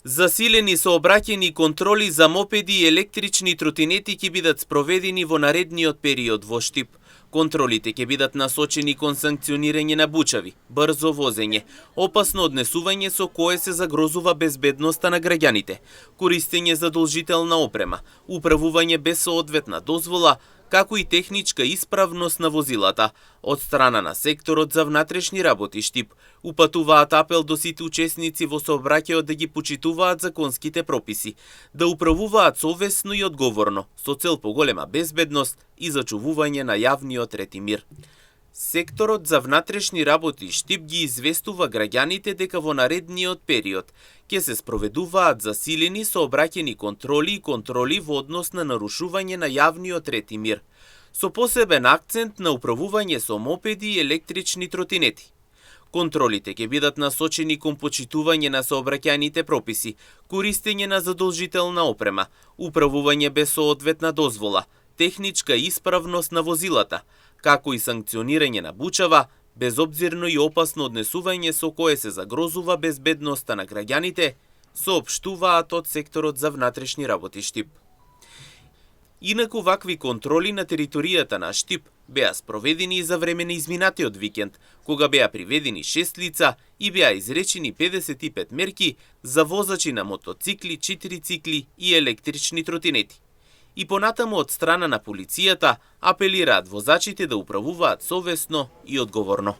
Засилени сообраќајни контроли за мопеди и електрични тротинети ќе бидат спроведени во наредниот период во Штип. Контролите ќе бидат насочени кон санкционирање на бучави, брзо возење, опасно однесување со кое се загрозува безбедноста на граѓаните, користење задолжителна опрема, управување без соодветна дозвола, како и техничка исправност на возилата. Од страна на секторот за внатрешни работи Штип упатуваат апел до сите учесници во сообраќајот да ги почитуваат законските прописи, да управуваат совесно и одговорно, со цел поголема безбедност и зачувување на јавниот ред и мир. Секторот за внатрешни работи Штип ги известува граѓаните дека во наредниот период ќе се спроведуваат засилени сообраќајни контроли во однос на нарушување на јавниот ред и мир, со посебен акцент на управување со мопеди и електрични тротинети. Контролите ќе бидат насочени кон почитување на сообраќајните прописи, користење на задолжителна опрема, управување без соодветна дозвола, техничка исправност на возилата, како и санкционирање на бучава, безобзирно и опасно однесување со кое се загрозува безбедноста на граѓаните, соопштуваат од секторот за внатрешни работи Штип. Инаку вакви контроли на територијата на Штип беа спроведени и за време на изминатиот викенд, кога беа приведени 6 лица и беа изречени 55 мерки за возачи на мотоцикли, 4 цикли и електрични тротинети. И понатаму од страна на полицијата апелираат возачите да управуваат совесно и одговорно.